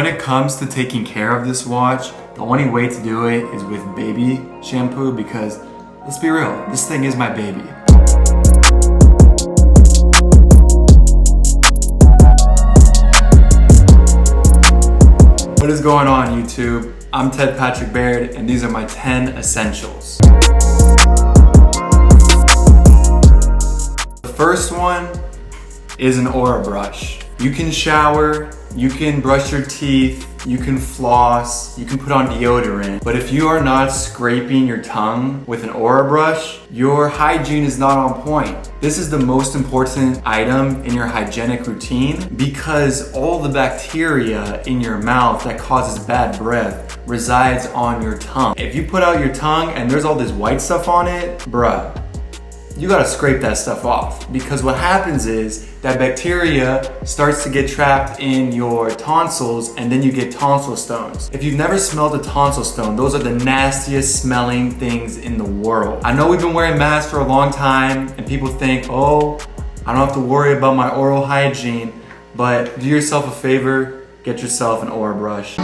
When it comes to taking care of this watch, the only way to do it is with baby shampoo because, let's be real, this thing is my baby. What is going on, YouTube? I'm Teav Backpack and these are my 10 essentials. The first one is an Orabrush. You can shower, you can brush your teeth, you can floss, you can put on deodorant, but if you are not scraping your tongue with an Orabrush, your hygiene is not on point. This is the most important item in your hygienic routine because all the bacteria in your mouth that causes bad breath resides on your tongue. If you put out your tongue and there's all this white stuff on it, bruh, you gotta scrape that stuff off because what happens is that bacteria starts to get trapped in your tonsils and then you get tonsil stones. If you've never smelled a tonsil stone, those are the nastiest smelling things in the world. I know we've been wearing masks for a long time and people think, oh, I don't have to worry about my oral hygiene, but do yourself a favor, get yourself an Orabrush.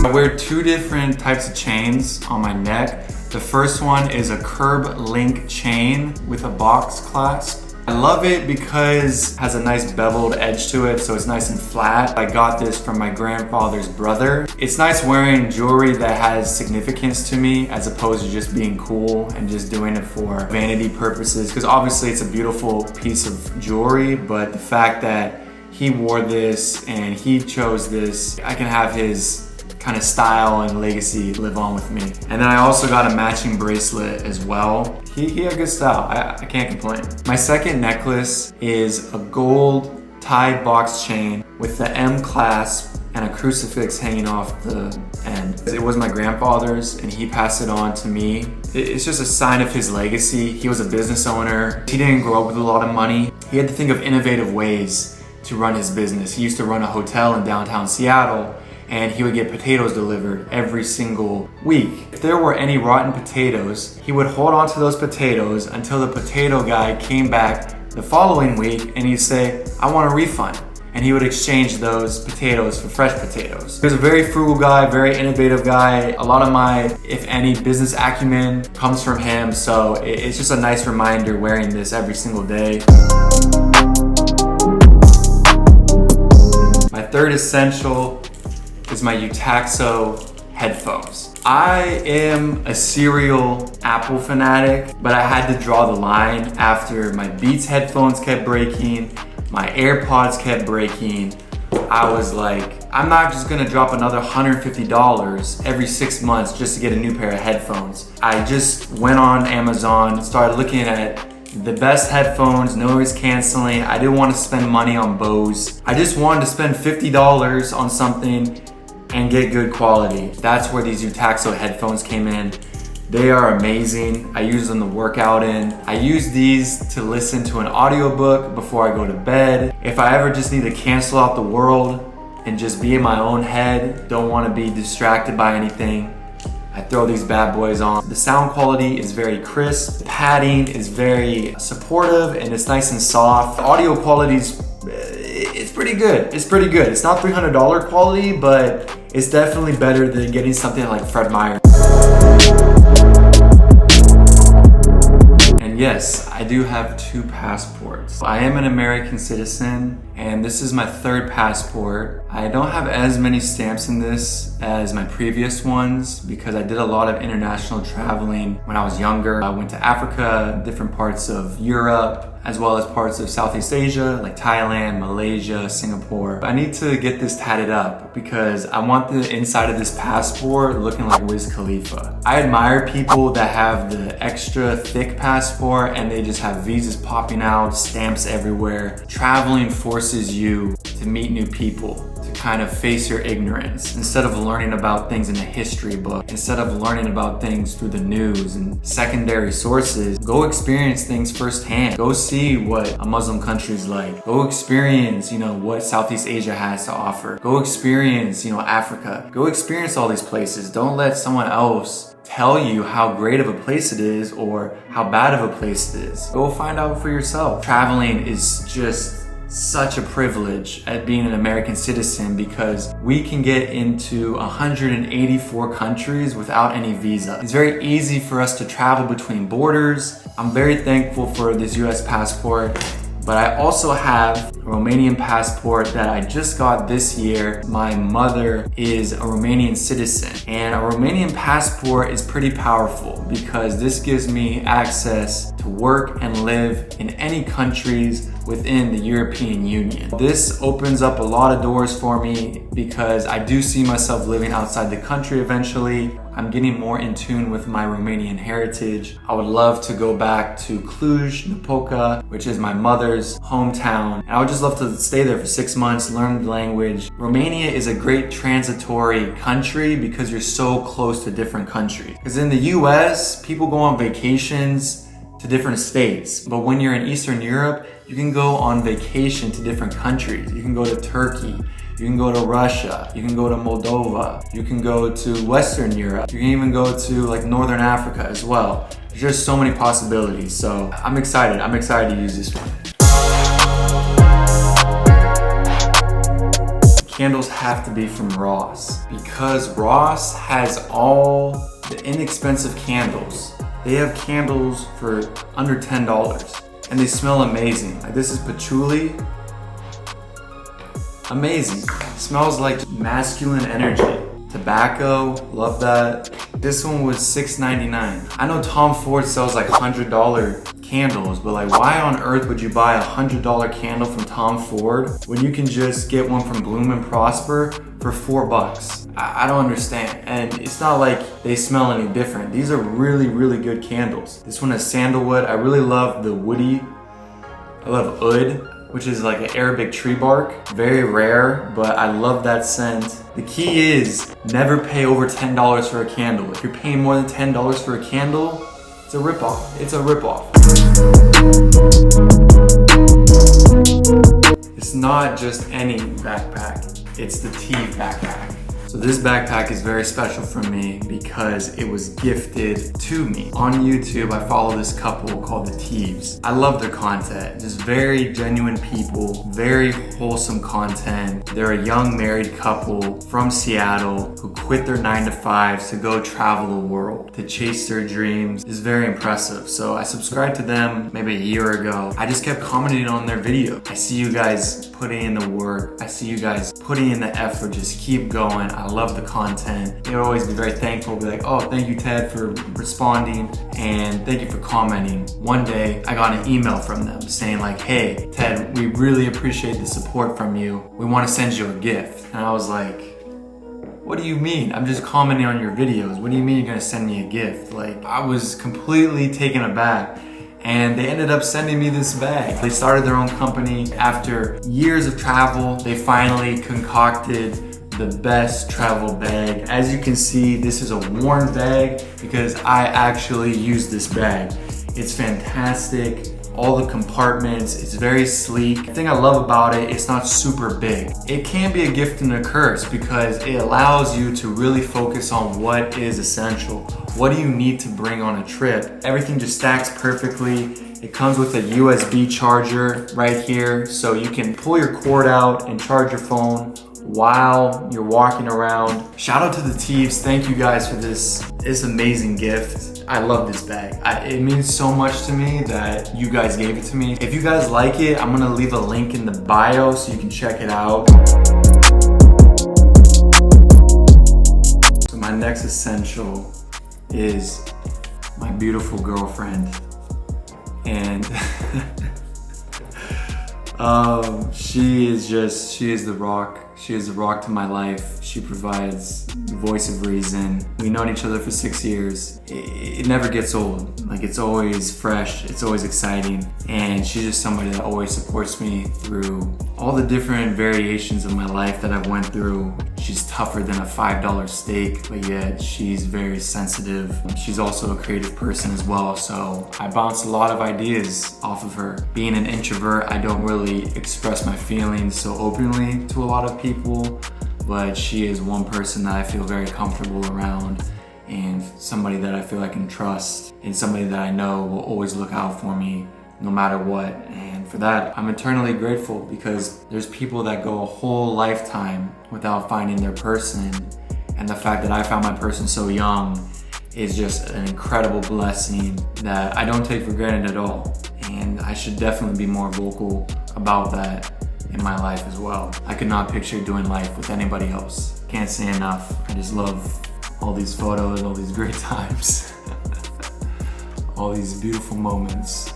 I wear two different types of chains on my neck. The first one is a curb link chain with a box clasp. I love it because it has a nice beveled edge to it, so it's nice and flat. I got this from my grandfather's brother. It's nice wearing jewelry that has significance to me as opposed to just being cool and just doing it for vanity purposes, because obviously it's a beautiful piece of jewelry, but the fact that he wore this and he chose this, I can have his kind of style and legacy live on with me. And then I also got a matching bracelet as well. He had good style, I can't complain. My second necklace is a gold tied box chain with the M clasp and a crucifix hanging off the end. It was my grandfather's and he passed it on to me. It's just a sign of his legacy. He was a business owner. He didn't grow up with a lot of money. He had to think of innovative ways to run his business. He used to run a hotel in downtown Seattle and he would get potatoes delivered every single week. If there were any rotten potatoes, he would hold on to those potatoes until the potato guy came back the following week and he'd say, I want a refund. And he would exchange those potatoes for fresh potatoes. He was a very frugal guy, very innovative guy. A lot of my, if any, business acumen comes from him, so it's just a nice reminder wearing this every single day. My third essential is my Utaxo headphones. I am a serial Apple fanatic, but I had to draw the line after my Beats headphones kept breaking, my AirPods kept breaking. I was like, I'm not just gonna drop another $150 every 6 months just to get a new pair of headphones. I just went on Amazon, started looking at the best headphones, noise canceling. I didn't want to spend money on Bose. I just wanted to spend $50 on something and get good quality. That's where these Utaxo headphones came in. They are amazing. I use them to work out in. I use these to listen to an audiobook before I go to bed. If I ever just need to cancel out the world and just be in my own head, don't want to be distracted by anything, I throw these bad boys on. The sound quality is very crisp. The padding is very supportive and it's nice and soft. The audio quality is it's pretty good. It's pretty good. It's not $300 quality, but it's definitely better than getting something like Fred Meyer. And yes, I do have 2 passports. I am an American citizen, and this is my 3rd passport. I don't have as many stamps in this as my previous ones because I did a lot of international traveling when I was younger. I went to Africa, different parts of Europe, as well as parts of Southeast Asia, like Thailand, Malaysia, Singapore. I need to get this tatted up because I want the inside of this passport looking like Wiz Khalifa. I admire people that have the extra thick passport and they just have visas popping out, stamps everywhere. Traveling forces you to meet new people, to kind of face your ignorance. Instead of learning about things in a history book, instead of learning about things through the news and secondary sources, go experience things firsthand. Go see what a Muslim country is like. Go experience, what Southeast Asia has to offer. Go experience, Africa. Go experience all these places. Don't let someone else tell you how great of a place it is or how bad of a place it is. Go find out for yourself. Traveling is just such a privilege at being an American citizen because we can get into 184 countries without any visa. It's very easy for us to travel between borders. I'm very thankful for this US passport, but I also have a Romanian passport that I just got this year. My mother is a Romanian citizen, and a Romanian passport is pretty powerful because this gives me access to work and live in any countries within the European Union. This opens up a lot of doors for me because I do see myself living outside the country eventually. I'm getting more in tune with my Romanian heritage. I would love to go back to Cluj-Napoca, which is my mother's hometown. And I would just love to stay there for 6 months, learn the language. Romania is a great transitory country because you're so close to different countries. Because in the US, people go on vacations to different states. But when you're in Eastern Europe, you can go on vacation to different countries. You can go to Turkey. You can go to Russia, you can go to Moldova, you can go to Western Europe, you can even go to like Northern Africa as well. There's just so many possibilities, so I'm excited to use this one. Candles have to be from Ross because Ross has all the inexpensive candles. They have candles for under $10 and they smell amazing. Like this is patchouli. Amazing. Smells like masculine energy. Tobacco, love that. This one was $6.99. I know Tom Ford sells like $100 candles, but like why on earth would you buy a $100 candle from Tom Ford when you can just get one from Bloom and Prosper for $4? I don't understand. And it's not like they smell any different. These are really, really good candles. This one has sandalwood. I really love the woody. I love oud, which is like an Arabic tree bark. Very rare, but I love that scent. The key is never pay over $10 for a candle. If you're paying more than $10 for a candle, it's a ripoff. It's a ripoff. It's not just any backpack, it's the Teav Backpack. So this backpack is very special for me because it was gifted to me. On YouTube, I follow this couple called the Teavs. I love their content, just very genuine people, very wholesome content. They're a young married couple from Seattle who quit their 9-to-5s to go travel the world, to chase their dreams. It's very impressive. So I subscribed to them maybe a year ago. I just kept commenting on their video. I see you guys putting in the work. I see you guys putting in the effort. Just keep going. I love the content. They would always be very thankful, be like, oh, thank you, Ted, for responding, and thank you for commenting. One day, I got an email from them saying like, hey, Ted, we really appreciate the support from you. We want to send you a gift. And I was like, what do you mean? I'm just commenting on your videos. What do you mean you're gonna send me a gift? Like, I was completely taken aback. And they ended up sending me this bag. They started their own company. After years of travel, they finally concocted the best travel bag. As you can see, this is a worn bag because I actually use this bag. It's fantastic. All the compartments, it's very sleek. The thing I love about it, it's not super big. It can be a gift and a curse because it allows you to really focus on what is essential. What do you need to bring on a trip? Everything just stacks perfectly. It comes with a USB charger right here, so you can pull your cord out and charge your phone while you're walking around. Shout out to the Teavs. Thank you guys for this amazing gift. I love this bag. It means so much to me that you guys gave it to me. If you guys like it, I'm gonna leave a link in the bio so you can check it out. So my next essential is my beautiful girlfriend. And she is the rock. She is the rock to my life. She provides the voice of reason. We've known each other for 6 years. It never gets old. Like, it's always fresh, it's always exciting. And she's just somebody that always supports me through all the different variations of my life that I've went through. She's tougher than a $5 steak, but yet she's very sensitive. She's also a creative person as well, so I bounce a lot of ideas off of her. Being an introvert, I don't really express my feelings so openly to a lot of people, but she is one person that I feel very comfortable around, and somebody that I feel I can trust, and somebody that I know will always look out for me no matter what. And And for that, I'm eternally grateful, because there's people that go a whole lifetime without finding their person. And the fact that I found my person so young is just an incredible blessing that I don't take for granted at all. And I should definitely be more vocal about that in my life as well. I could not picture doing life with anybody else. Can't say enough. I just love all these photos, all these great times, all these beautiful moments.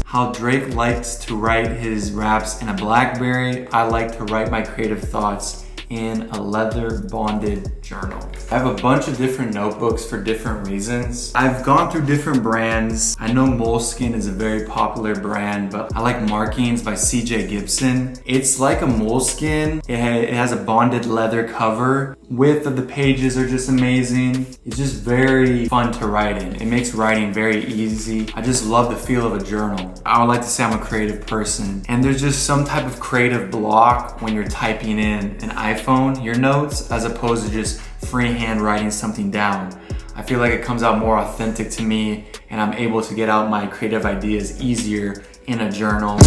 How Drake likes to write his raps in a BlackBerry, I like to write my creative thoughts in a leather bonded journal. I have a bunch of different notebooks for different reasons. I've gone through different brands. I know Moleskine is a very popular brand, but I like Markings by Gibson. It's like a Moleskine. It has a bonded leather cover. Width of the pages are just amazing. It's just very fun to write in. It makes writing very easy. I just love the feel of a journal. I would like to say I'm a creative person, and there's just some type of creative block when you're typing in an iPhone, your notes, as opposed to just freehand writing something down. I feel like it comes out more authentic to me, and I'm able to get out my creative ideas easier in a journal.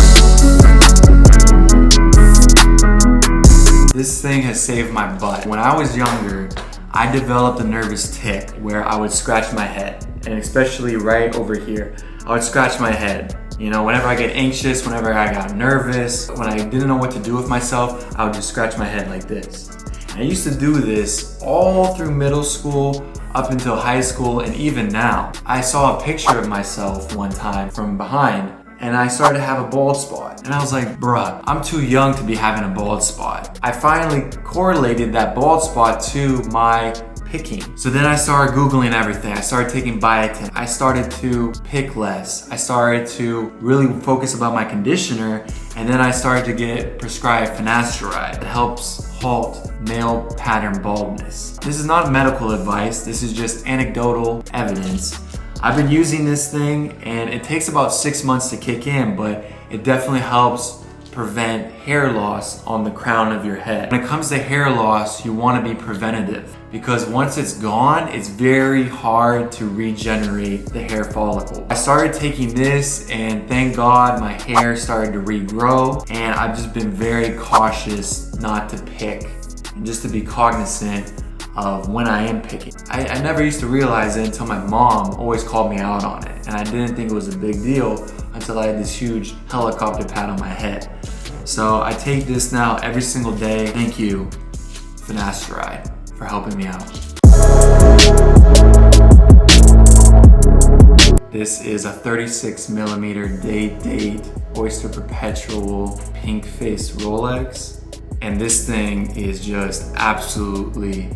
This thing has saved my butt. When I was younger, I developed a nervous tic where I would scratch my head, and especially right over here, I would scratch my head. You know, whenever I get anxious, whenever I got nervous, when I didn't know what to do with myself, I would just scratch my head like this. And I used to do this all through middle school, up until high school, and even now. I saw a picture of myself one time from behind, and I started to have a bald spot. And I was like, bruh, I'm too young to be having a bald spot. I finally correlated that bald spot to my picking. So then I started Googling everything. I started taking biotin. I started to pick less. I started to really focus about my conditioner, and then I started to get prescribed Finasteride. It helps halt male pattern baldness. This is not medical advice. This is just anecdotal evidence. I've been using this thing, and it takes about 6 months to kick in, but it definitely helps prevent hair loss on the crown of your head. When it comes to hair loss, you want to be preventative, because once it's gone, it's very hard to regenerate the hair follicle. I started taking this, and thank God my hair started to regrow, and I've just been very cautious not to pick and just to be cognizant of when I am picking. I never used to realize it until my mom always called me out on it, and I didn't think it was a big deal until I had this huge helicopter pad on my head. So I take this now every single day. Thank you, Finasteride, for helping me out. This is a 36mm date Oyster Perpetual pink face Rolex, and this thing is just absolutely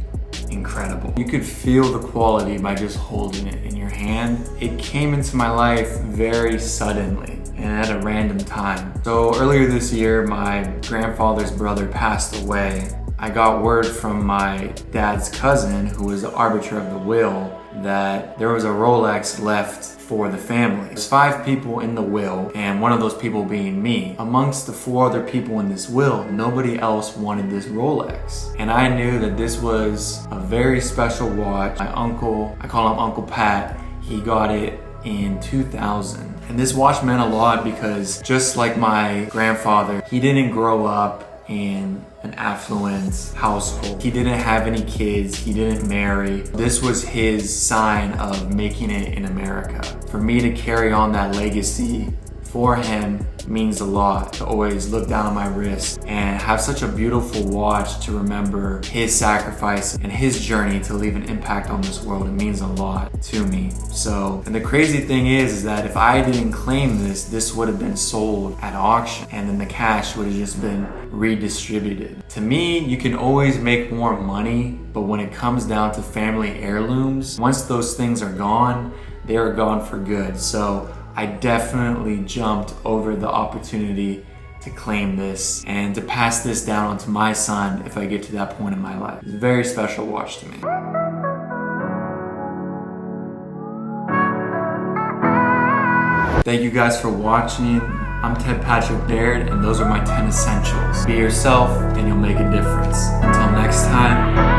incredible. You could feel the quality by just holding it in your hand. It came into my life very suddenly and at a random time. So earlier this year, my grandfather's brother passed away. I got word from my dad's cousin, who was the arbiter of the will, that there was a Rolex left for the family. There's 5 people in the will, and one of those people being me. Amongst the 4 other people in this will, nobody else wanted this Rolex. And I knew that this was a very special watch. My uncle, I call him Uncle Pat, he got it in 2000. And this watch meant a lot because, just like my grandfather, he didn't grow up in an affluent household. He didn't have any kids, he didn't marry. This was his sign of making it in America. For me to carry on that legacy for him means a lot. To always look down on my wrist and have such a beautiful watch to remember his sacrifice and his journey to leave an impact on this world, it means a lot to me. So, and the crazy thing is that if I didn't claim this, this would have been sold at auction, and then the cash would have just been redistributed. To me, you can always make more money, but when it comes down to family heirlooms, once those things are gone, they are gone for good. So I definitely jumped over the opportunity to claim this and to pass this down onto my son if I get to that point in my life. It's a very special watch to me. Thank you guys for watching. I'm Teav Baird, and those are my 10 essentials. Be yourself and you'll make a difference. Until next time.